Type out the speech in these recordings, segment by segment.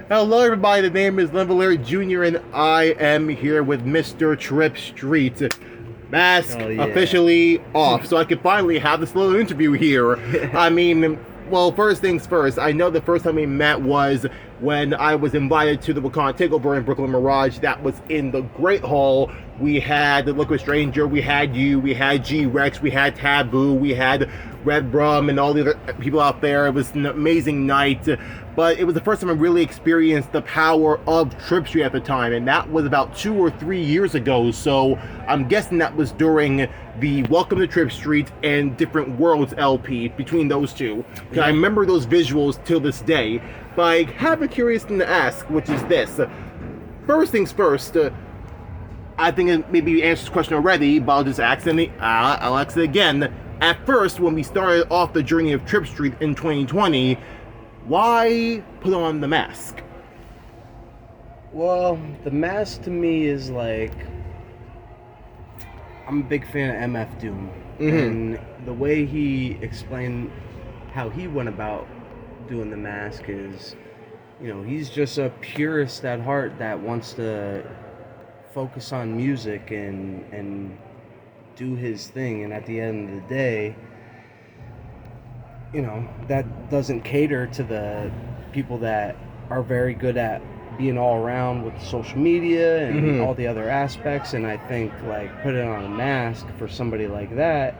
Hello, everybody. The name is Liberosis Jr., and I am here with Mr. Tripp ST. Mask officially off, so I can finally have this little interview here. I mean, well, first things first, I know the first time we met was when I was invited to the Wakanda Takeover in Brooklyn Mirage. That was in the Great Hall. We had the Liquid Stranger, we had you, we had G-Rex, we had Taboo, we had Red Brum, and all the other people out there. It was an amazing night, but it was the first time I really experienced the power of Tripp ST at the time, and that was about 2 or 3 years ago, so I'm guessing that was during the Welcome to Tripp ST and Different Worlds LP, between those two. I remember those visuals till this day, but I have a curious thing to ask, which is this. First things first, I think it maybe you answered this question already, but I'll just ask I'll ask it again. At first, when we started off the journey of Tripp ST in 2020, why put on the mask? Well, the mask to me is like, I'm a big fan of MF Doom, and the way he explained how he went about doing the mask is, you know, he's just a purist at heart that wants to focus on music and do his thing, and at the end of the day, you know, that doesn't cater to the people that are very good at being all around with social media and all the other aspects. And I think like putting on a mask for somebody like that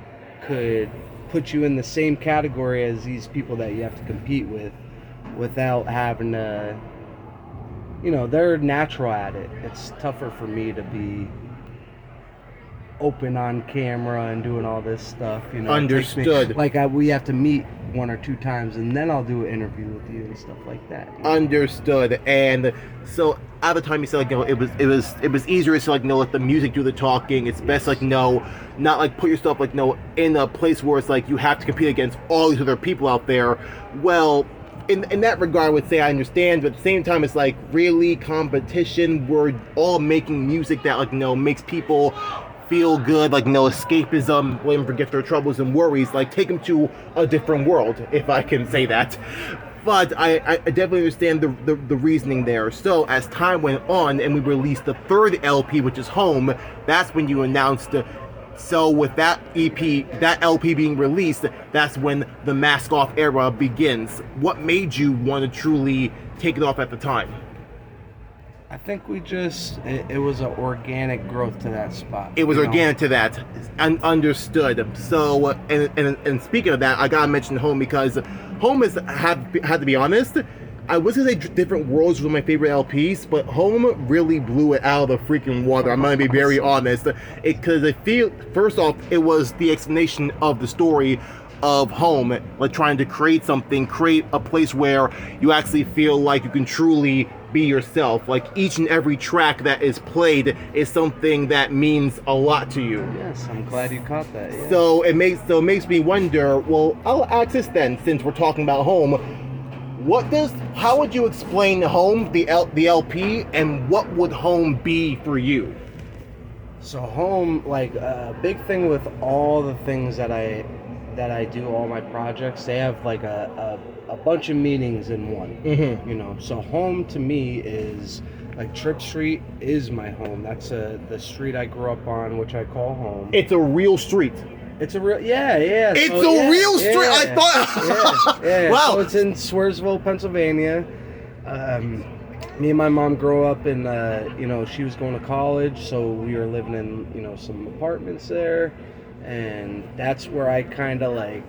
could put you in the same category as these people that you have to compete with without having to, you know, they're natural at it. It's tougher for me to be open on camera and doing all this stuff, you know. Understood. We have to meet 1 or 2 times, and then I'll do an interview with you and stuff like that. You know? Understood. And so at the time you said, like, you know, it was easier to, like, you know, let the music do the talking. It's best, like, you know, not like put yourself, like, you know, in a place where it's like you have to compete against all these other people out there. Well, in that regard, I would say I understand, but at the same time, it's like, really, competition? We're all making music that, like, you know, makes people feel good, like, you know, escapism, let them forget their troubles and worries, like, take them to a different world, if I can say that. But I definitely understand the reasoning there. So as time went on and we released the 3rd LP, which is Home, that's when you announced. So with that EP, that LP being released, that's when the mask off era begins. What made you want to truly take it off at the time? I think it was an organic growth to that spot. It was organic to that. Understood. So, and speaking of that, I gotta mention Home, because Home had to be honest, I was gonna say Different Worlds was one of my favorite LPs, but Home really blew it out of the freaking water. I'm gonna be very honest. Because I feel, first off, it was the explanation of the story of Home, like trying to create a place where you actually feel like you can truly be yourself. Like each and every track that is played is something that means a lot to you. Yes, I'm glad you caught that. Yeah. So it makes me wonder. Well, I'll ask this then, since we're talking about Home. How would you explain Home, the LP, and what would Home be for you? So Home, like a big thing with all the things that I do, all my projects, they have like a bunch of meanings in one. You know, so Home to me is like Tripp ST is my home. That's the street I grew up on, which I call home. It's a real street. It's a real, It's a real street. I thought. Wow. So it's in Swearsville, Pennsylvania. Me and my mom grew up in, you know, she was going to college, so we were living in, you know, some apartments there. And that's where I kind of like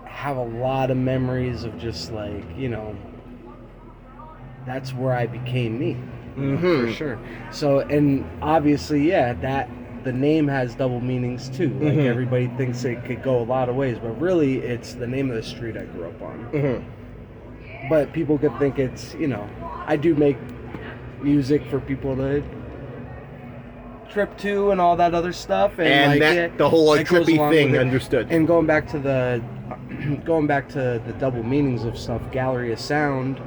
have a lot of memories of just like, you know, that's where I became me, for sure. So, and obviously, that the name has double meanings too. Like everybody thinks it could go a lot of ways, but really it's the name of the street I grew up on. But people could think it's, you know, I do make music for people to trip to and all that other stuff, and like, that the whole like trippy thing. Understood. And going back to the double meanings of stuff, Gallery of Sound,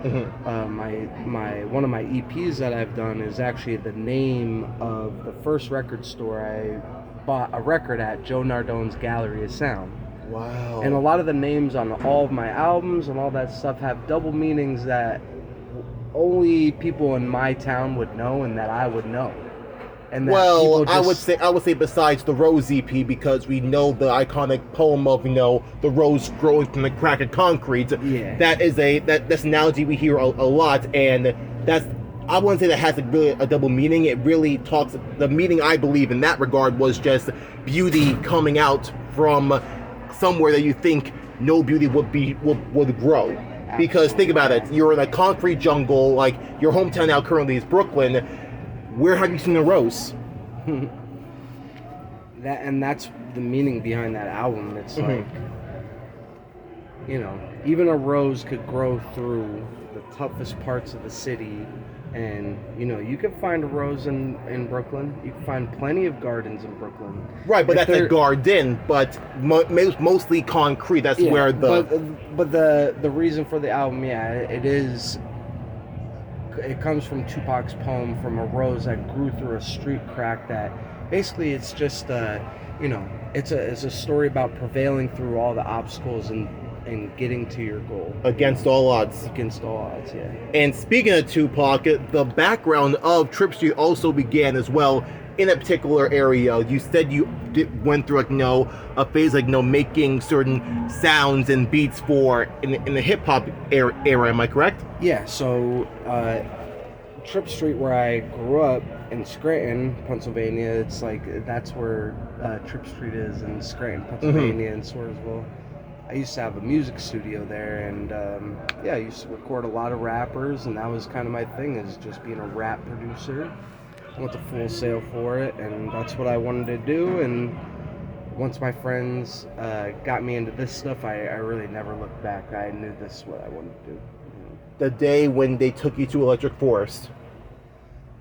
my one of my EPs that I've done is actually the name of the first record store I bought a record at, Joe Nardone's Gallery of Sound. Wow. And a lot of the names on all of my albums and all that stuff have double meanings that only people in my town would know and that I would know. And that Well, people just, I would say besides the Rose EP, because we know the iconic poem of the rose growing from the crack of concrete. Yeah. That's an analogy we hear a lot, and I wouldn't say that has really a double meaning. It really talks. The meaning I believe in that regard was just beauty coming out from somewhere that you think no beauty would grow. Because think about it, you're in a concrete jungle. Like your hometown now currently is Brooklyn. Where have you seen a rose? That's the meaning behind that album. It's like, even a rose could grow through the toughest parts of the city, and you can find a rose in Brooklyn. You can find plenty of gardens in Brooklyn. Right, but that's a garden, but mostly concrete. That's where But the reason for the album, it comes from Tupac's poem from a rose that grew through a street crack. That basically it's just it's a story about prevailing through all the obstacles and getting to your goal against all odds. Against all odds, yeah. And speaking of Tupac, the background of Tripp Street also began as well in a particular area. You said you went through a phase making certain sounds and beats in the hip hop era. Am I correct? Yeah. So Tripp Street, where I grew up in Scranton, Pennsylvania, it's like that's where Tripp Street is in Scranton, Pennsylvania, and Swarsville. I used to have a music studio there, and I used to record a lot of rappers, and that was kind of my thing, is just being a rap producer. I went to Full Sail for it, and that's what I wanted to do. And once my friends got me into this stuff, I really never looked back. I knew this is what I wanted to do. The day when they took you to Electric Forest.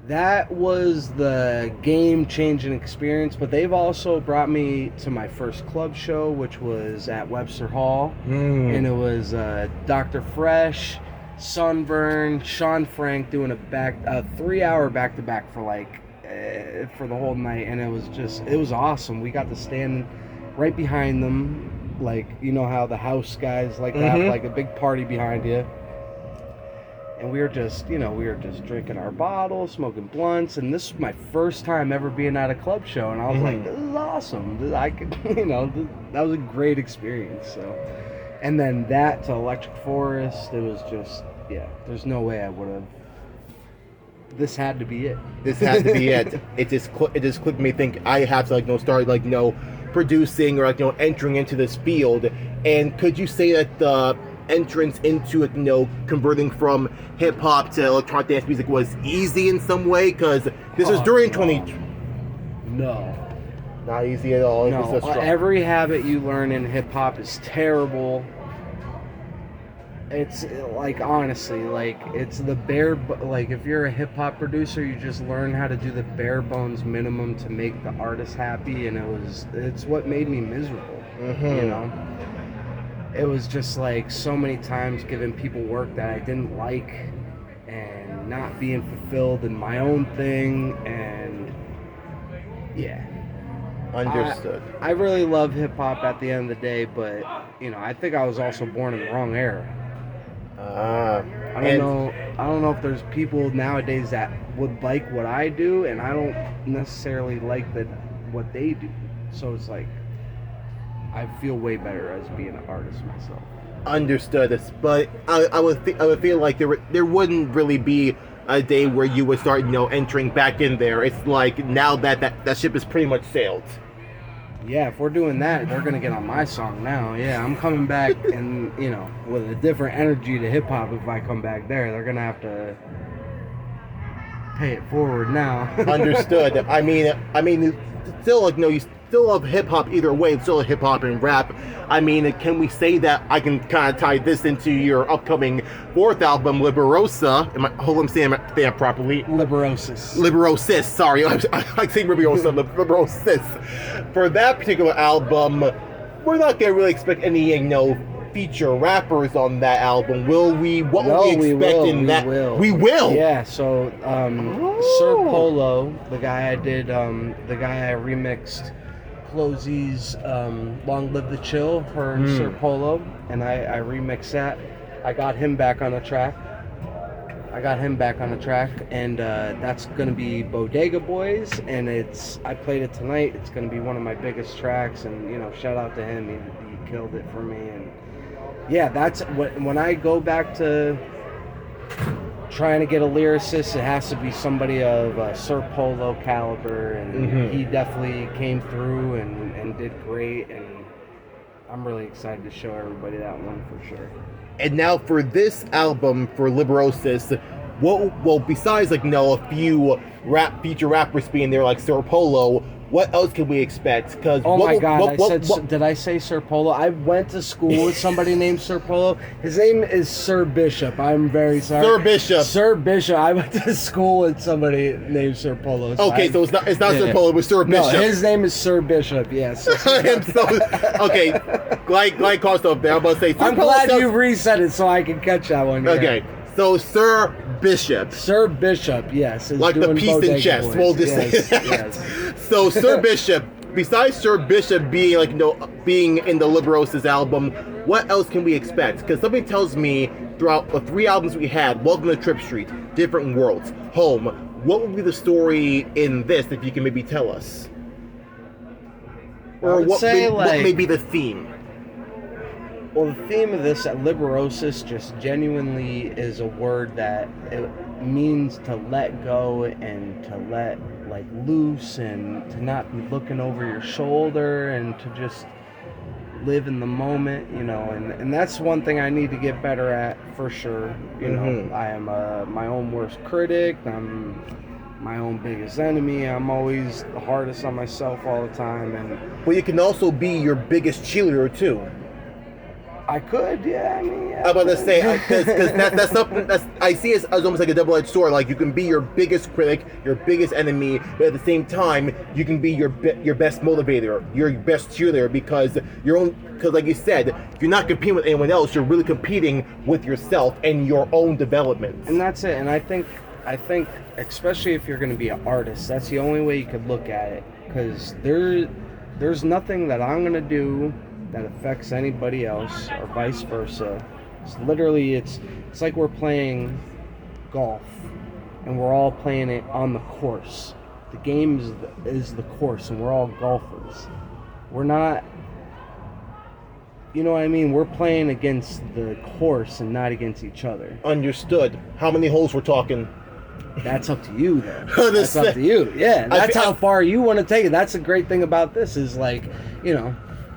That was the game-changing experience, but they've also brought me to my first club show, which was at Webster Hall, and it was Dr. Fresh, Sunburn, Sean Frank doing a 3-hour back-to-back for the whole night, and it was awesome. We got to stand right behind them, how the house guys like that, like a big party behind you. And we were just drinking our bottles, smoking blunts, and this was my first time ever being at a club show, and I was like, this is awesome. I could, that was a great experience. So, and then that to Electric Forest, it was just, there's no way I would have. This had to be it. This had to be it. It just clicked me. Think I have to start producing or entering into this field. And could you say that the entrance into converting from hip hop to electronic dance music was easy in some way? Because this was during 20. No, not easy at all. No, every habit you learn in hip hop is terrible. It's honestly, it's the if you're a hip hop producer, you just learn how to do the bare bones minimum to make the artist happy, and it's what made me miserable. It was just so many times giving people work that I didn't like and not being fulfilled in my own thing, and understood. I really love hip hop at the end of the day, but I think I was also born in the wrong era. I don't know if there's people nowadays that would like what I do, and I don't necessarily like what they do. So it's I feel way better as being an artist myself. Understood. But I would feel like there wouldn't really be a day where you would start entering back in there. It's now that ship is pretty much sailed. Yeah, if we're doing that, they're gonna get on my song now. Yeah, I'm coming back and with a different energy to hip hop. If I come back there, they're gonna have to pay it forward now. Understood. I mean, still you still love hip hop either way. It's still hip hop and rap. I mean, can we say that I can kind of tie this into your upcoming 4th album, Liberosa? I'm saying that properly. Liberosis. Sorry, I saying Liberosa. Liberosis. For that particular album, we're not gonna really expect any feature rappers on that album, will we? What will we expect in that? We will. Yeah. So, Sir Polo, the guy I remixed CloZee's "Long Live the Chill" for Sir Polo, and I remixed that. I got him back on the track. I got him back on the track, and that's gonna be Bodega Boys, and I played it tonight. It's gonna be one of my biggest tracks, and shout out to him. He killed it for me, and yeah, that's when I go back to trying to get a lyricist, it has to be somebody of Sir Polo caliber, and he definitely came through and did great, and I'm really excited to show everybody that one for sure. And now for this album, for Liberosis, well, besides a few feature rappers being there like Sir Polo, what else can we expect? Because did I say Sir Polo? I went to school with somebody named Sir Polo. His name is Sir Bishop. I'm very sorry. Sir Bishop. I went to school with somebody named Sir Polo. So okay, so it's not Sir Polo, it was Sir Bishop. No, his name is Sir Bishop. Yes. Okay, like Kostoff there. I'm about to say. I'm glad you reset it so I can catch that one. Okay, so Sir Bishop. Sir Bishop, yes. Like the piece in chess. We'll just say that. Yes. So Sir Bishop, besides Sir Bishop being being in the Liberosis album, what else can we expect? Because something tells me throughout the 3 albums we had, Welcome to Tripp Street, Different Worlds, Home, what would be the story in this, if you can maybe tell us? Or what may be the theme? Well, the theme of this at Liberosis just genuinely is a word that it means to let go and to let loose and to not be looking over your shoulder and to just live in the moment, and that's one thing I need to get better at for sure. I am my own worst critic. I'm my own biggest enemy. I'm always the hardest on myself all the time. But you can also be your biggest cheerleader too. I could, yeah. I mean, yeah. I'm about to say, because that's something I see it as almost like a double-edged sword. Like, you can be your biggest critic, your biggest enemy, but at the same time, you can be your best motivator, your best cheerleader, because like you said, you're not competing with anyone else. You're really competing with yourself and your own development. And that's it. And I think, especially if you're going to be an artist, that's the only way you could look at it. Because there's nothing that I'm going to do that affects anybody else or vice versa. It's literally it's like we're playing golf and we're all playing it on the course. The game is the course, and we're all golfers. We're not, what I mean? We're playing against the course and not against each other. Understood. How many holes we're talking? That's up to you, though. That's up to you. Yeah, that's how far you want to take it. That's the great thing about this is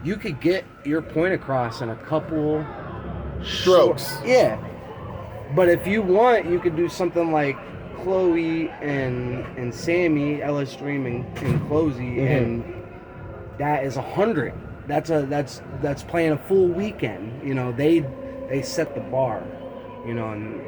you could get your point across in a couple strokes. Yeah. But if you want, you could do something like Chloe and Sammy, LSDREAM and CloZee, and that is 100. That's playing a full weekend. They set the bar, and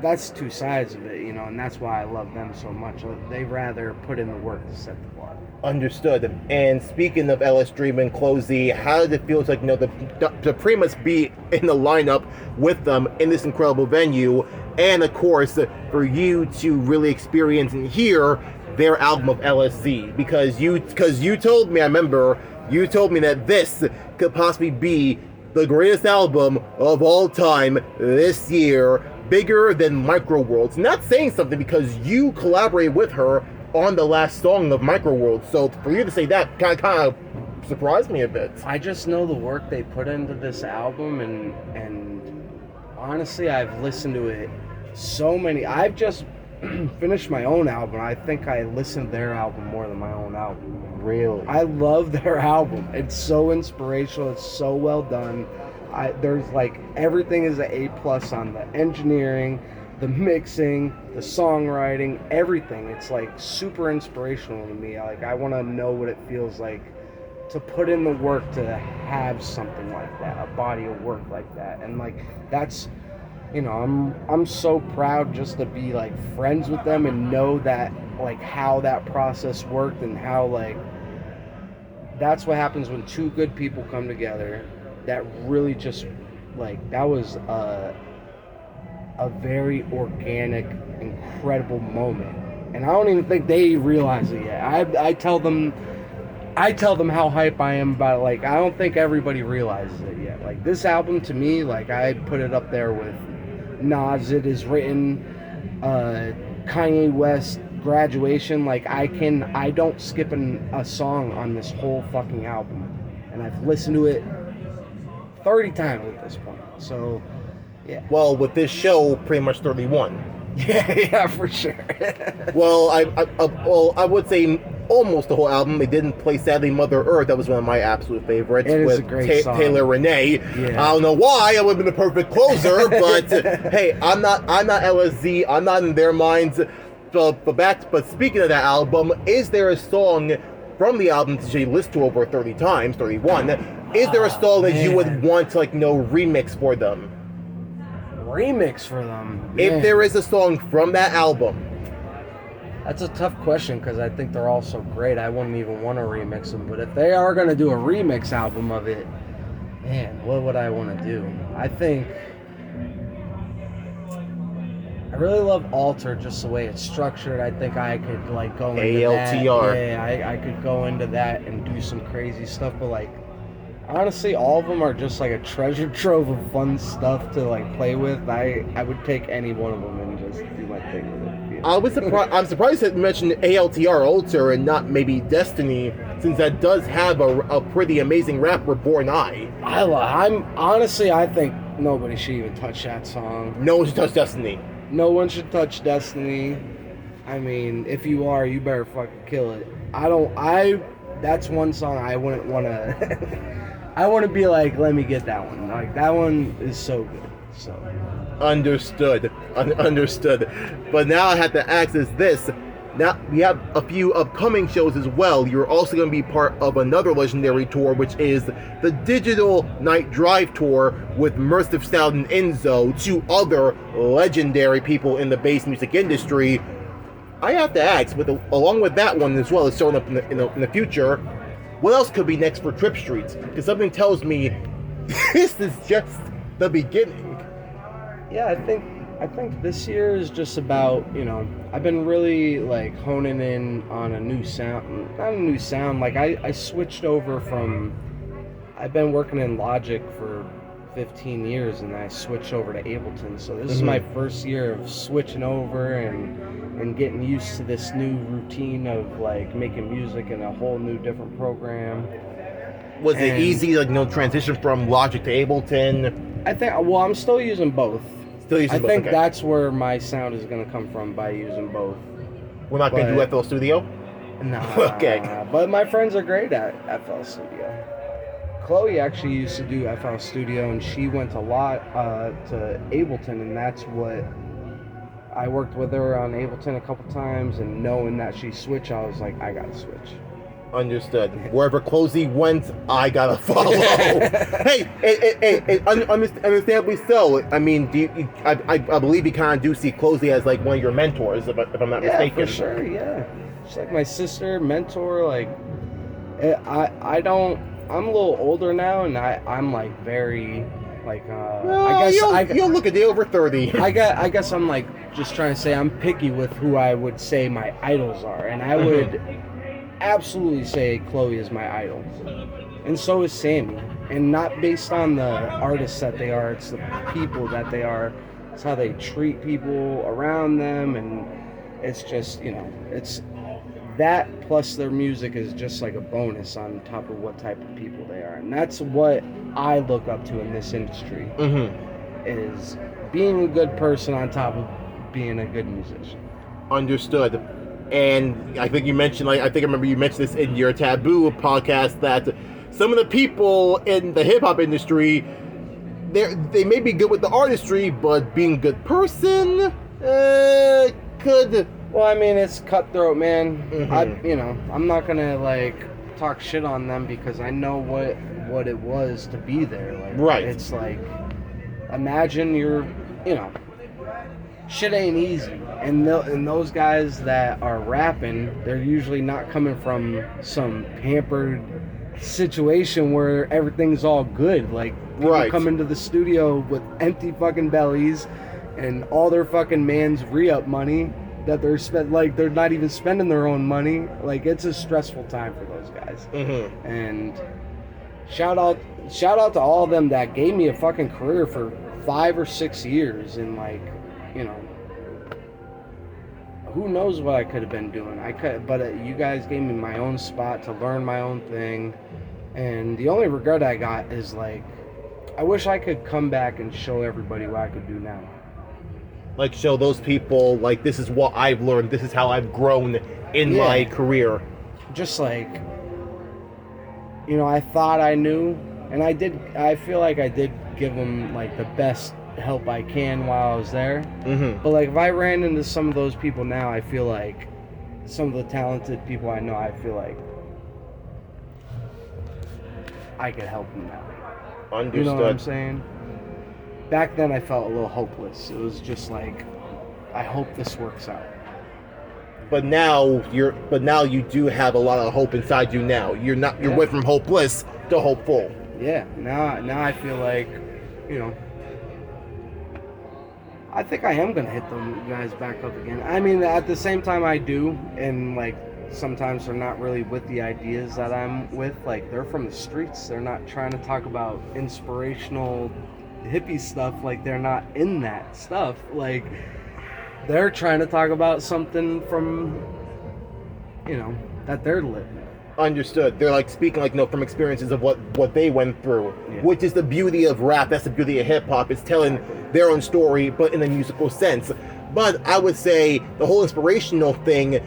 that's 2 sides of it, and that's why I love them so much. They rather put in the work to set the bar. Understood. And speaking of LSDREAM and CloZee, how does it feel to pretty much be in the lineup with them in this incredible venue, and of course for you to really experience and hear their album of LSZEE? Because you told me, I remember you told me that this could possibly be the greatest album of all time this year, bigger than Micro Worlds. Not saying something because you collaborated with her on the last song of Micro Worlds, so for you to say that kind of surprised me a bit. I just know the work they put into this album, and honestly, I've listened to it so many. I've just finished my own album. I think I listened to their album more than my own album. Really? I love their album. It's so inspirational. It's so well done. There's everything is an A+ on the engineering, the mixing, the songwriting, everything. It's super inspirational to me. I want to know what it feels like to put in the work to have something like that, a body of work like that. And that's, I'm so proud just to be friends with them and know that how that process worked, and how that's what happens when 2 good people come together. That really just that was a very organic, incredible moment, and I don't even think they realize it yet. I tell them how hype I am about it. I don't think everybody realizes it yet. This album to me, I put it up there with Nas It is written, Kanye West Graduation. Like I don't skip a song on this whole fucking album, and I've listened to it 30 times at this point. So yeah. Well, with this show, pretty much 31. Yeah, for sure. Well, I would say almost the whole album. They didn't play "Sadly Mother Earth." That was one of my absolute favorites. It is with a great song. Taylor Renee. Yeah. I don't know why. I would have been the perfect closer, but hey, I'm not LSZEE. I'm not in their minds. But speaking of that album, is there a song from the album that you listen to over 30 times, 31? Is there a song that you would want to remix for them? Remix for them. If there is a song from that album. That's a tough question because I think they're all so great. I wouldn't even want to remix them. But if they are going to do a remix album of it, man, what would I want to do? I think I really love Alter, just the way it's structured. I think I could go into ALTR. that. Yeah, I could go into that and do some crazy stuff. But honestly, all of them are just a treasure trove of fun stuff to play with. I would take any one of them and just do my thing with it. Yeah. I'm surprised that you mentioned ALTR Alter and not maybe Destiny, since that does have a pretty amazing rapper, Born I. I think nobody should even touch that song. No one should touch Destiny. No one should touch Destiny. I mean, if you are, you better fucking kill it. That's one song I wouldn't want to. I want to be let me get that one. That one is so good. So. Understood. Understood. But now I have to ask is this. Now, we have a few upcoming shows as well. You're also going to be part of another legendary tour, which is the Digital Night Drive Tour with Merciful Sound and Enzo, two other legendary people in the bass music industry. I have to ask, along with that one as well as showing up in the future, what else could be next for Tripp Street? Because something tells me this is just the beginning. Yeah, I think this year is just about, I've been really honing in on a new sound. Not a new sound, I switched over from, I've been working in Logic for 15 years and I switched over to Ableton. So this is my first year of switching over and getting used to this new routine of making music in a whole new different program. Was it easy, transition from Logic to Ableton? I think, I'm still using both. Still using both, I think okay. that's where my sound is going to come from, by using both. We're not going to do FL Studio? No. Okay. But my friends are great at FL Studio. Chloe actually used to do FL Studio, and she went a lot to Ableton, and that's what I worked with her on Ableton a couple times, and knowing that she switched, I was like, I got to switch. Understood. Wherever CloZee went, I gotta follow. Hey, understandably so. I mean, I believe you kind of do see CloZee as one of your mentors, if I'm not mistaken. Yeah, for sure. Yeah, she's my sister, mentor. I don't. I'm a little older now, and I'm very you'll look a day over 30. I guess I'm just trying to say I'm picky with who I would say my idols are, and I would absolutely say Chloe is my idol, and so is Sammy, and not based on the artists that they are, it's the people that they are. It's how they treat people around them, and it's just, it's that plus their music is just a bonus on top of what type of people they are, and that's what I look up to in this industry, is being a good person on top of being a good musician. Understood. And I think you mentioned, I remember you mentioned this in your Taboo podcast, that some of the people in the hip-hop industry, they may be good with the artistry, but being a good person could... Well, I mean, it's cutthroat, man. I'm not gonna talk shit on them because I know what it was to be there. Right. It's imagine you're, shit ain't easy. And those guys that are rapping, they're usually not coming from some pampered situation where everything's all good. People come into the studio with empty fucking bellies and all their fucking man's re-up money that they're they're not even spending their own money. It's a stressful time for those guys. And shout out to all of them that gave me a fucking career for 5 or 6 years, and like, you know, who knows what I could have been doing. But you guys gave me my own spot to learn my own thing, and the only regret I got is like, I wish I could come back and show everybody what I could do now. Like, show those people, like, this is what I've learned, this is how I've grown in my career. Just like, you know, I thought I knew, and I feel like I did give them like the best help I can while I was there. Mm-hmm. But like, if I ran into some of those people now, I feel like some of the talented people I know, I feel like I could help them now. Understood. You know what I'm saying? Back then I felt a little hopeless. It was just like, I hope this works out. But now you do have a lot of hope inside you now. You're went from hopeless to hopeful. Yeah. Now I feel like, you know, I think I am gonna hit them guys back up again. I mean, at the same time I do, and like sometimes they're not really with the ideas that I'm with. Like, they're from the streets. They're not trying to talk about inspirational hippie stuff. Like, they're not in that stuff. Like, they're trying to talk about something from, you know, that they're living. Understood. They're like speaking like, from experiences of what they went through, which is the beauty of rap. That's the beauty of hip hop. It's telling their own story, but in a musical sense. But I would say the whole inspirational thing.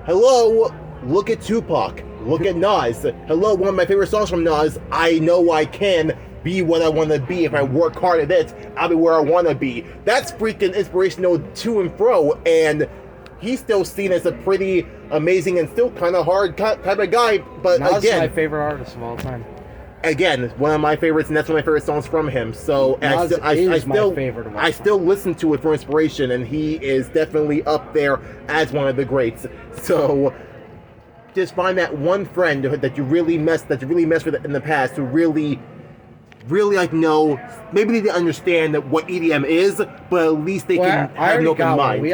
Hello, look at Tupac. Look at Nas. Hello, one of my favorite songs from Nas. I know I can be what I want to be. If I work hard at it, I'll be where I want to be. That's freaking inspirational to and fro, and he's still seen as a pretty amazing and still kind of hard type of guy. But Nas again, is my favorite artist of all time. Again, one of my favorites, and that's one of my favorite songs from him. So Nas is my favorite of all I time. still listen to it for inspiration, and he is definitely up there as one of the greats. So just find that one friend that you really messed with in the past, who really like know, maybe they understand that what EDM is, but at least they can have an open mind. We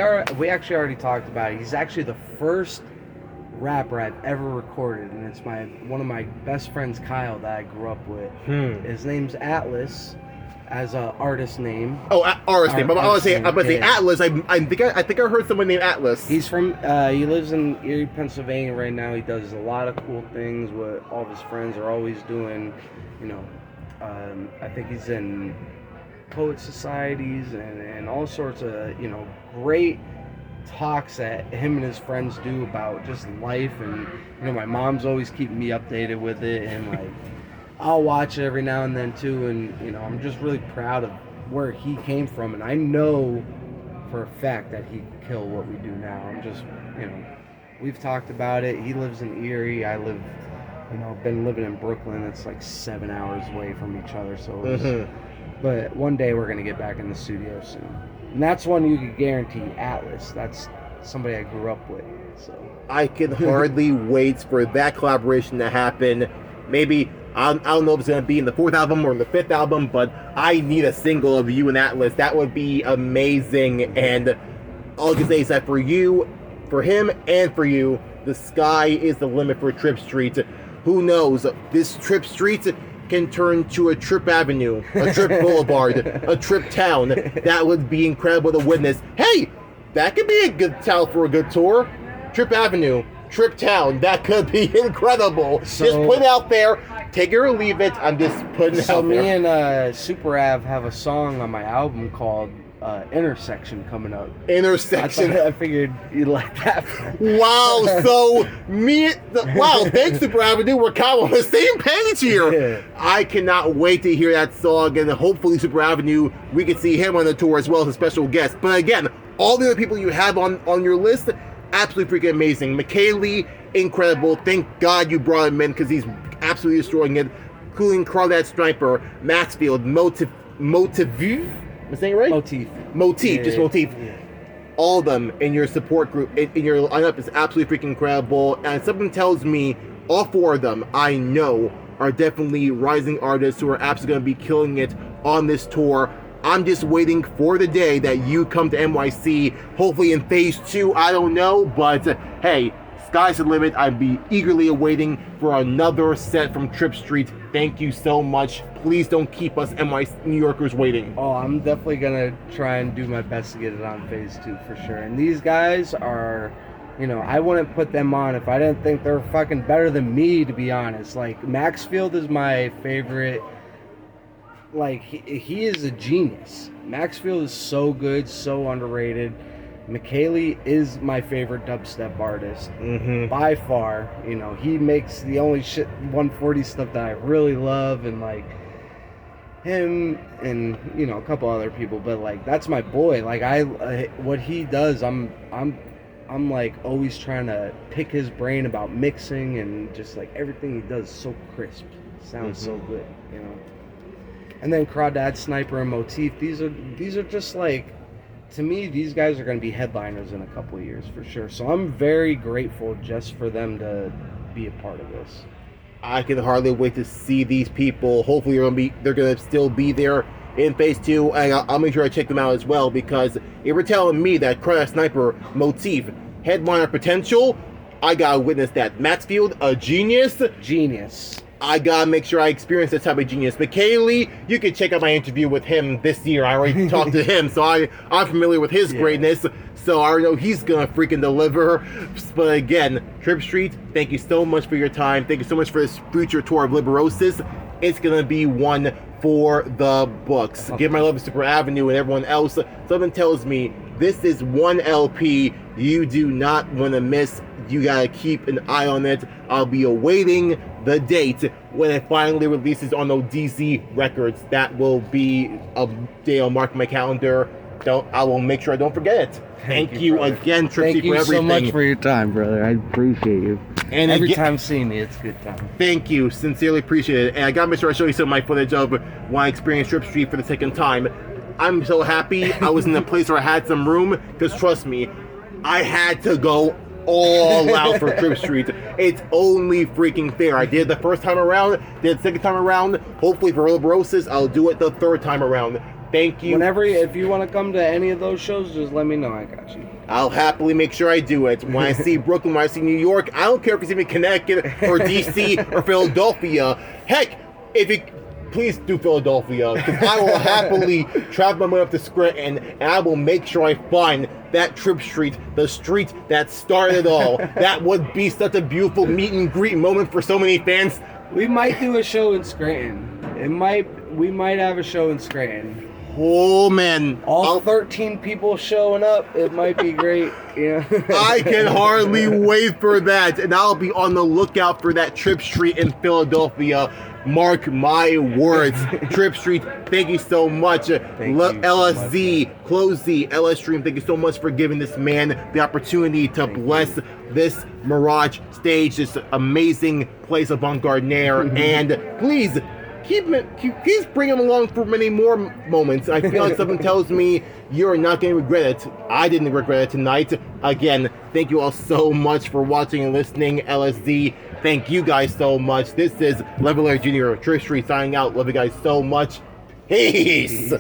actually already talked about it. He's actually the first rapper I've ever recorded, and it's one of my best friends, Kyle, that I grew up with. His name's Atlas, as a artist name. Oh, artist name. But I was saying Atlas. I think I heard someone named Atlas. He's from. He lives in Erie, Pennsylvania right now. He does a lot of cool things. What all of his friends are always doing. You know, I think he's in poet societies and all sorts of great talks that him and his friends do about just life. And my mom's always keeping me updated with it, and like I'll watch it every now and then too. And I'm just really proud of where he came from, and I know for a fact that he could kill what we do now. I'm just we've talked about it. He lives in Erie. I live been living in Brooklyn. It's like 7 hours away from each other. So but one day we're gonna get back in the studio soon. And that's one you could guarantee, Atlas. That's somebody I grew up with. So I can hardly wait for that collaboration to happen. Maybe, I don't know if it's going to be in the 4th album or in the 5th album, but I need a single of you and Atlas. That would be amazing. And all I can say is that for you, for him, and for you, the sky is the limit for Tripp Street. Who knows? This Tripp Street can turn to a Tripp Avenue, a Tripp Boulevard, a Tripp Town. That would be incredible to witness. Hey, that could be a good town for a good tour. Tripp Avenue, Tripp Town. That could be incredible. Just put it out there. Take it or leave it. I'm just putting it out there. So me and Super Av have a song on my album called Intersection coming up. Intersection. I figured you'd like that. Wow, so thanks Super Avenue, we're kind of on the same page here. Yeah. I cannot wait to hear that song, and hopefully Super Avenue, we can see him on the tour as well as a special guest. But again, all the other people you have on your list, absolutely freaking amazing. McKaylee, incredible. Thank God you brought him in, because he's absolutely destroying it. Including Crawdad Striper, Maxfield, Motif. Am I saying it right? Motif, just Motif. Yeah. All of them in your support group, in your lineup is absolutely freaking incredible. And something tells me all 4 of them, I know, are definitely rising artists who are absolutely going to be killing it on this tour. I'm just waiting for the day that you come to NYC, hopefully in phase 2, I don't know. But hey, sky's the limit. I'd be eagerly awaiting for another set from Tripp Street. Thank you so much. Please don't keep us New Yorkers waiting. Oh, I'm definitely gonna try and do my best to get it on phase 2 for sure. And these guys are, I wouldn't put them on if I didn't think they're fucking better than me, to be honest. Like, Maxfield is my favorite. Like, he is a genius. Maxfield is so good, so underrated. McKaylee is my favorite dubstep artist by far. He makes the only 140 stuff that I really love, and like him and a couple other people, but like that's my boy. Like what he does, I'm like always trying to pick his brain about mixing, and just like everything he does is so crisp, sounds so good, And then Crawdad, Sniper, and Motif. These are just like, to me, these guys are going to be headliners in a couple of years for sure. So I'm very grateful just for them to be a part of this. I can hardly wait to see these people. Hopefully they're going to still be there in phase 2, and I'll make sure I check them out as well, because if you're telling me that Crawdad, Sniper, Motif, headliner potential, I got to witness that. Maxfield, a genius. I gotta make sure I experience this type of genius. McKaylee, you can check out my interview with him this year. I already talked to him, so I'm familiar with his greatness. So I already know he's gonna freaking deliver. But again, Tripp Street, thank you so much for your time. Thank you so much for this future tour of Liberosis. It's gonna be one for the books. Give my love to Super Avenue and everyone else. Something tells me this is one LP you do not want to miss. You gotta keep an eye on it. I'll be awaiting the date when it finally releases on ODZ Records. That will be a day I'll mark my calendar. I will make sure I don't forget it. Thank you again, Tripp ST, for everything. Thank you so much for your time, brother. I appreciate you. And every time seeing me, it's a good time. Thank you. Sincerely appreciate it. And I gotta make sure I show you some of my footage of when I experienced Tripp Street for the second time. I'm so happy I was in a place where I had some room, because trust me, I had to go all out for Tripp Street. It's only freaking fair. I did the first time around, did the second time around. Hopefully for Liberosis, I'll do it the third time around. Thank you. If you want to come to any of those shows, just let me know. I got you. I'll happily make sure I do it. When I see Brooklyn, when I see New York, I don't care if it's even Connecticut or DC or Philadelphia. Heck, please do Philadelphia, because I will happily travel my way up to Scranton, and I will make sure I find that Tripp Street, the street that started it all. That would be such a beautiful meet and greet moment for so many fans. We might do a show in Scranton. We might have a show in Scranton. Oh man, all 13 people showing up. It might be great. Yeah. I can hardly wait for that, and I'll be on the lookout for that Tripp Street in Philadelphia. Mark my words. Tripp Street, thank you so much. LSZEE, CloZee, LSDREAM, thank you so much for giving this man the opportunity to bless this Mirage stage, this amazing place of avant-garde-naire. And please, keep bringing him along for many more moments. I feel like something tells me you're not going to regret it. I didn't regret it tonight. Again, thank you all so much for watching and listening. LSZEE, thank you guys so much. This is Liberosis Jr. Tripp Street signing out. Love you guys so much. Peace.